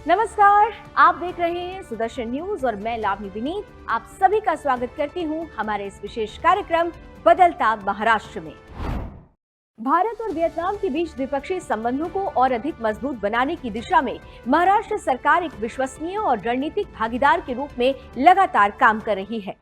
नमस्कार, आप देख रहे हैं सुदर्शन न्यूज और मैं लावनी विनीत आप सभी का स्वागत करती हूं हमारे इस विशेष कार्यक्रम बदलता महाराष्ट्र में। भारत और वियतनाम के बीच द्विपक्षीय संबंधों को और अधिक मजबूत बनाने की दिशा में महाराष्ट्र सरकार एक विश्वसनीय और रणनीतिक भागीदार के रूप में लगातार काम कर रही है।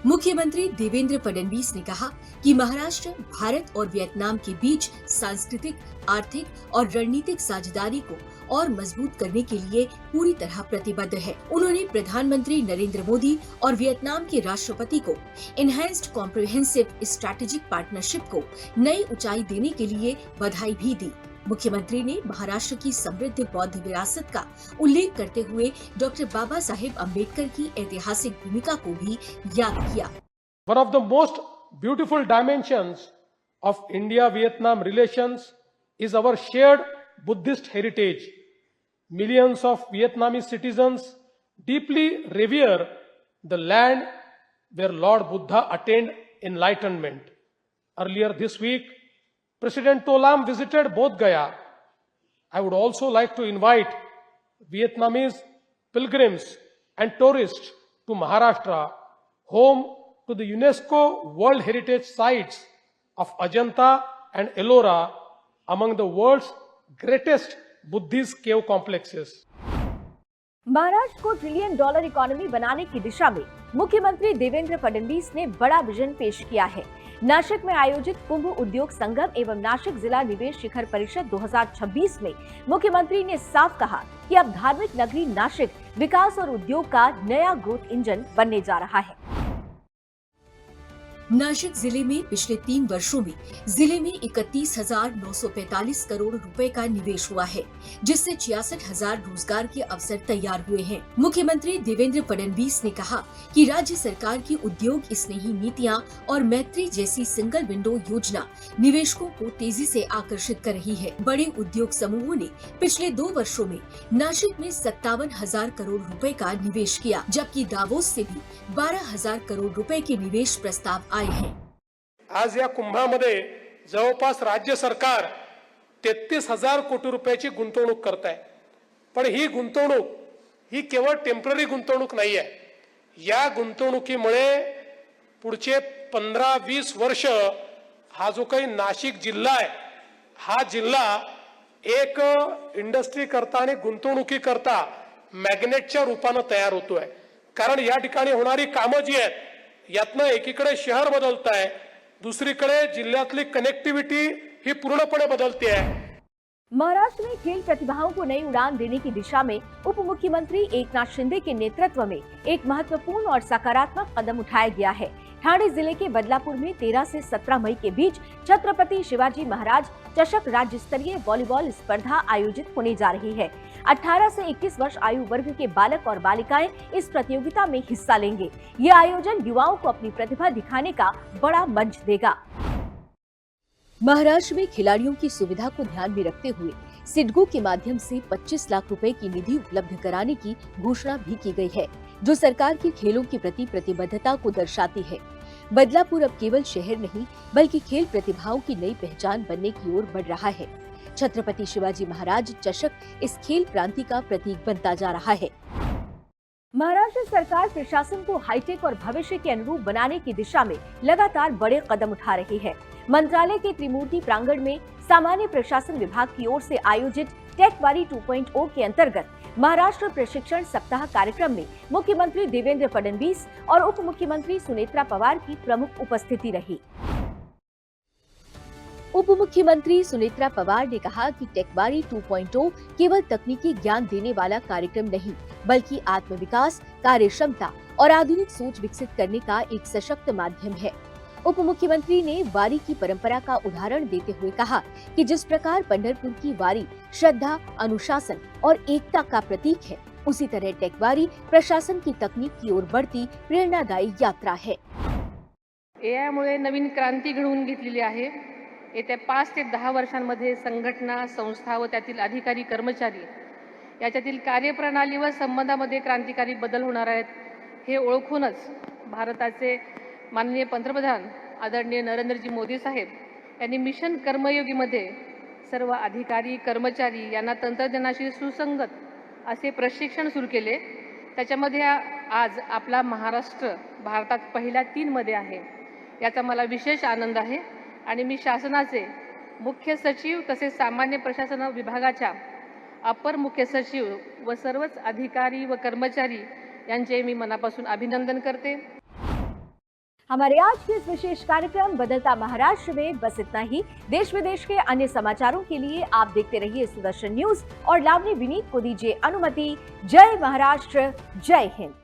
मुख्यमंत्री देवेंद्र फडणवीस ने कहा कि महाराष्ट्र भारत और वियतनाम के बीच सांस्कृतिक, आर्थिक और रणनीतिक साझेदारी को और मजबूत करने के लिए पूरी तरह प्रतिबद्ध है। उन्होंने प्रधानमंत्री नरेंद्र मोदी और वियतनाम के राष्ट्रपति को एनहांस्ड कॉम्प्रिहेंसिव स्ट्रैटेजिक पार्टनरशिप को नई ऊंचाई देने के लिए बधाई भी दी। मुख्यमंत्री ने महाराष्ट्र की समृद्ध बौद्ध विरासत का उल्लेख करते हुए डॉक्टर बाबा साहेब अम्बेडकर की ऐतिहासिक भूमिका को भी याद किया। One of the most beautiful dimensions of India-Vietnam relations is our shared Buddhist heritage. Millions of Vietnamese citizens deeply revere the land where Lord Buddha attained enlightenment. Earlier this week, President To Lam visited Bodh Gaya. I would also like to invite Vietnamese pilgrims and tourists to Maharashtra, home to the UNESCO World Heritage Sites of Ajanta and Ellora, among the world's greatest Buddhist cave complexes. Maharashtra को $1 trillion economy बनाने की दिशा में मुख्यमंत्री देवेंद्र फडणवीस ने बड़ा vision पेश किया है। नासिक में आयोजित कुंभ उद्योग संगम एवं नासिक जिला निवेश शिखर परिषद 2026 में मुख्यमंत्री ने साफ कहा कि अब धार्मिक नगरी नासिक विकास और उद्योग का नया ग्रोथ इंजन बनने जा रहा है। नासिक जिले में पिछले 3 वर्षों में जिले में 31,945 करोड़ रुपए का निवेश हुआ है, जिससे 66,000 रोजगार के अवसर तैयार हुए हैं। मुख्यमंत्री देवेंद्र फडणवीस ने कहा कि राज्य सरकार की उद्योग स्नेही नीतियां और मैत्री जैसी सिंगल विंडो योजना निवेशकों को तेजी से आकर्षित कर रही है। बड़े उद्योग समूहों ने पिछले 2 वर्षों में नासिक में 57,000 करोड़ रुपए का निवेश किया, जबकि दावोस से भी 12,000 करोड़ रुपए के निवेश प्रस्ताव आए हैं। आज या कुंभामध्ये जवळपास राज्य सरकार 33,000 कोटी रुपयाची गुंतवणूक करत आहे। पण ही गुंतवणूक ही केवळ टेम्पररी गुंतवणूक नाही आहे। या गुंतवणुकीमुळे पुढचे 15-20 वर्ष हा जो काही नाशिक जिल्हा आहे, हा जिल्हा एक इंडस्ट्री करता आणि गुंतवणुकी करता मॅग्नेटच्या रूपाने तयार होतोय। कारण या ठिकाणी होणारी कामं जी आहेत यातनं एकीकडे शहर बदलत आहे, दुसरीकडे जिल्ह्यातली कनेक्टिव्हिटी ही पूर्णपणे बदलते आहे। महाराष्ट्र में खेल प्रतिभाओं को नई उड़ान देने की दिशा में उप मुख्यमंत्री एकनाथ शिंदे के नेतृत्व में एक महत्वपूर्ण और सकारात्मक कदम उठाया गया है। ठाणे जिले के बदलापुर में 13 से 17 मई के बीच छत्रपति शिवाजी महाराज चषक राज्य स्तरीय वॉलीबॉल स्पर्धा आयोजित होने जा रही है। 18 से 21 वर्ष आयु वर्ग के बालक और बालिकाएं इस प्रतियोगिता में हिस्सा लेंगे। ये आयोजन युवाओं को अपनी प्रतिभा दिखाने का बड़ा मंच देगा। महाराष्ट्र में खिलाड़ियों की सुविधा को ध्यान में रखते हुए सिडको के माध्यम से 25 लाख रुपए की निधि उपलब्ध कराने की घोषणा भी की गई है, जो सरकार की खेलों के प्रति प्रतिबद्धता को दर्शाती है। बदलापुर अब केवल शहर नहीं बल्कि खेल प्रतिभाओं की नई पहचान बनने की ओर बढ़ रहा है। छत्रपति शिवाजी महाराज चषक इस खेल क्रांति का प्रतीक बनता जा रहा है। महाराष्ट्र सरकार प्रशासन को हाईटेक और भविष्य के अनुरूप बनाने की दिशा में लगातार बड़े कदम उठा रही है। मंत्रालय के त्रिमूर्ति प्रांगण में सामान्य प्रशासन विभाग की ओर से आयोजित टेकवारी 2.0 के अंतर्गत महाराष्ट्र प्रशिक्षण सप्ताह कार्यक्रम में मुख्यमंत्री देवेंद्र फडणवीस और उप मुख्यमंत्री सुनेत्रा पवार की प्रमुख उपस्थिति रही। उप मुख्यमंत्री सुनेत्रा पवार ने कहा कि टेकवारी 2.0 केवल तकनीकी ज्ञान देने वाला कार्यक्रम नहीं, बल्कि आत्मविकास, कार्यक्षमता और आधुनिक सोच विकसित करने का एक सशक्त माध्यम है। उप मुख्यमंत्री ने वारी की परंपरा का उदाहरण देते हुए कहा कि जिस प्रकार पंढरपुर की वारी श्रद्धा, अनुशासन और एकता का प्रतीक है, उसी तरह टेकवारी प्रशासन की तकनीक की ओर बढ़ती प्रेरणादायी यात्रा है। यामुळे नवीन क्रांती घडवून घेतलेली आहे। येत्या 5 ते 10 वर्षांमध्ये संघटना, संस्था व त्यातील अधिकारी, कर्मचारी याच्यातील कार्यप्रणाली व संबंधामध्ये क्रांतिकारी बदल होणार आहेत, हे ओळखूनच भारताचे माननीय पंतप्रधान आदरणीय नरेंद्रजी मोदी साहेब यांनी मिशन कर्मयोगीमध्ये सर्व अधिकारी कर्मचारी यांना तंत्रज्ञानाशी सुसंगत असे प्रशिक्षण सुरू केले. त्याच्यामध्ये आज आपला महाराष्ट्र भारतात पहिल्या 3 मध्ये आहे. याचा मला विशेष आनंद आहे आणि मी शासनाचे मुख्य सचिव तसेच सामान्य प्रशासन विभागाच्या अपर मुख्य सचिव व सर्वच अधिकारी व कर्मचारी यांचे मी मनापासून अभिनंदन करते. हमारे आज के इस विशेष कार्यक्रम बदलता महाराष्ट्र में बस इतना ही. देश विदेश के अन्य समाचारों के लिए आप देखते रहिए सुदर्शन न्यूज और लावनी विनीत को दीजिए अनुमति. जय महाराष्ट्र, जय हिंद.